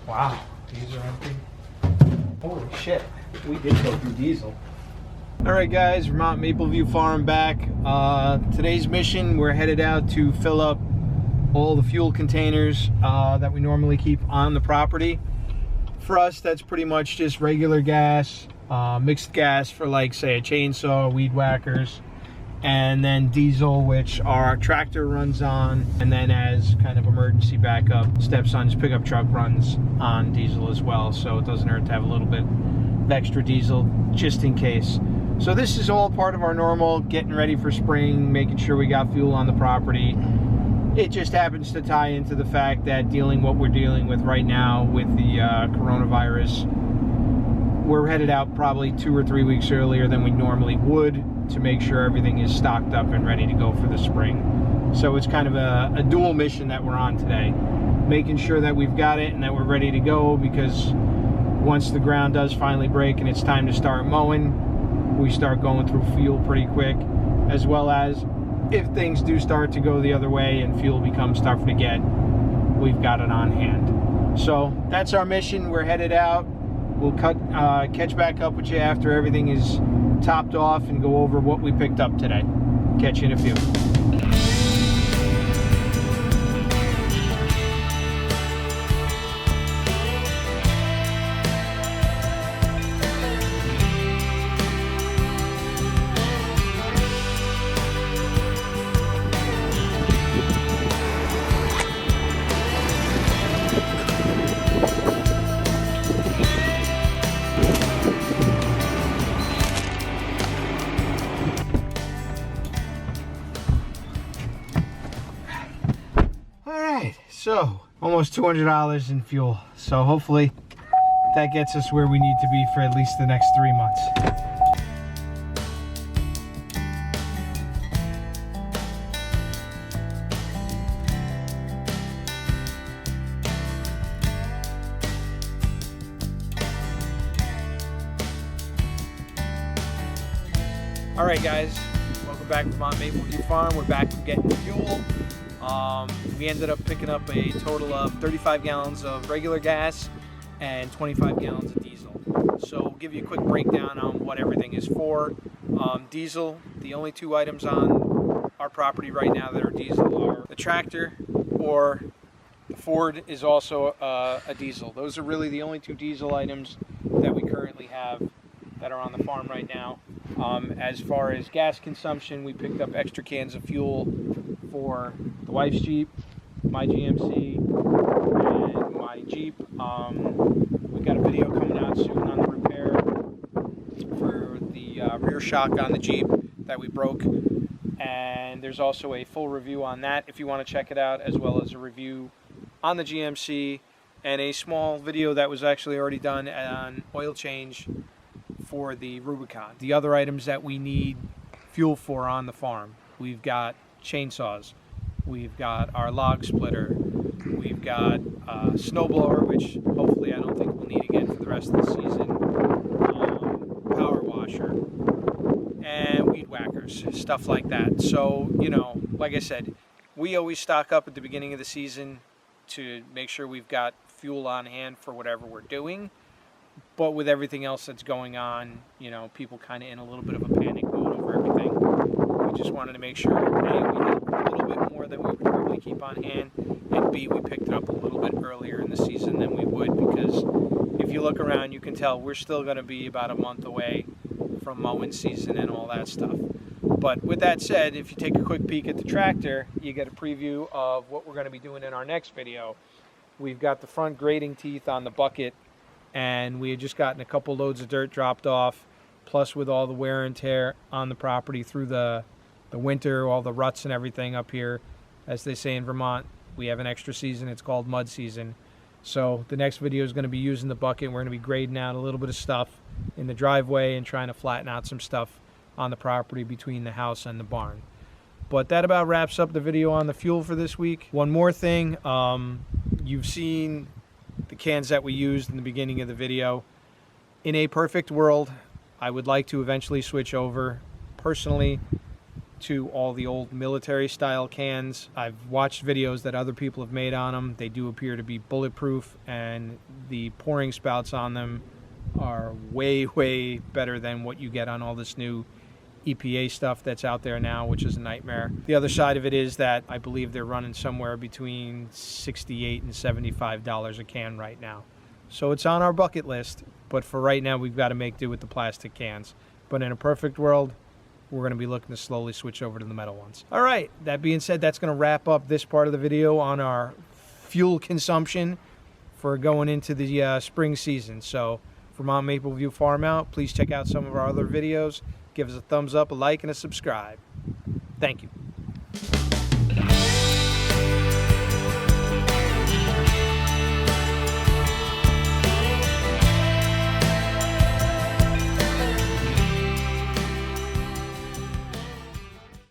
Wow, these are empty. Holy shit, we did go through diesel. All right guys, Vermont Mapleview Farm back. Today's mission, we're headed out to fill up all the fuel containers that we normally keep on the property. For us, that's pretty much just regular gas, mixed gas for like say a chainsaw, weed whackers, and then diesel, which our tractor runs on, and then as kind of emergency backup, stepson's pickup truck runs on diesel as well, so it doesn't hurt to have a little bit of extra diesel just in case. So this is all part of our normal getting ready for spring, making sure we got fuel on the property. It just happens to tie into the fact that what we're dealing with right now with the coronavirus, we're headed out probably 2 or 3 weeks earlier than we normally would to make sure everything is stocked up and ready to go for the spring. So it's kind of a dual mission that we're on today, making sure that we've got it and that we're ready to go, because once the ground does finally break and it's time to start mowing, we start going through fuel pretty quick, as well as if things do start to go the other way and fuel becomes tougher to get, we've got it on hand. So that's our mission. We're headed out. We'll catch back up with you after everything is topped off and go over what we picked up today. Catch you in a few. So, almost $200 in fuel. So hopefully that gets us where we need to be for at least the next 3 months. All right guys, welcome back to Vermont Mapleview Farm. We're back from getting fuel. We ended up picking up a total of 35 gallons of regular gas and 25 gallons of diesel. So we'll give you a quick breakdown on what everything is for. Diesel, the only 2 items on our property right now that are diesel are the tractor, or the Ford is also a diesel. Those are really the only 2 diesel items that we currently have that are on the farm right now. As far as gas consumption, we picked up extra cans of fuel for the wife's Jeep, my GMC, and my Jeep. We've got a video coming out soon on the repair for the rear shock on the Jeep that we broke, and there's also a full review on that if you want to check it out, as well as a review on the GMC and a small video that was actually already done on oil change for the Rubicon. The other items that we need fuel for on the farm, we've got chainsaws, we've got our log splitter, we've got a snowblower, which hopefully I don't think we'll need again for the rest of the season, power washer, and weed whackers, stuff like that. So, you know, like I said, we always stock up at the beginning of the season to make sure we've got fuel on hand for whatever we're doing. But with everything else that's going on, you know, people kind of in a little bit of a panic mode over everything. We just wanted to make sure, A, we had a little bit more than we would normally keep on hand, and B, we picked it up a little bit earlier in the season than we would, because if you look around, you can tell we're still going to be about a month away from mowing season and all that stuff. But with that said, if you take a quick peek at the tractor, you get a preview of what we're going to be doing in our next video. We've got the front grading teeth on the bucket, and we had just gotten a couple loads of dirt dropped off, plus with all the wear and tear on the property through the winter, all the ruts and everything up here. As they say in Vermont, we have an extra season. It's called mud season. So the next video is going to be using the bucket. We're going to be grading out a little bit of stuff in the driveway and trying to flatten out some stuff on the property between the house and the barn. But that about wraps up the video on the fuel for this week. One more thing, you've seen the cans that we used in the beginning of the video. In a perfect world, I would like to eventually switch over personally to all the old military style cans. I've watched videos that other people have made on them. They do appear to be bulletproof, and the pouring spouts on them are way better than what you get on all this new EPA stuff that's out there now, which is a nightmare. The other side of it is that I believe they're running somewhere between $68 and $75 a can right now. So it's on our bucket list, but for right now we've got to make do with the plastic cans. But in a perfect world, we're going to be looking to slowly switch over to the metal ones. All right, that being said, that's going to wrap up this part of the video on our fuel consumption for going into the spring season. So Vermont Maple View Farm Out, please check out some of our other videos. Give us a thumbs up, a like, and a subscribe. Thank you.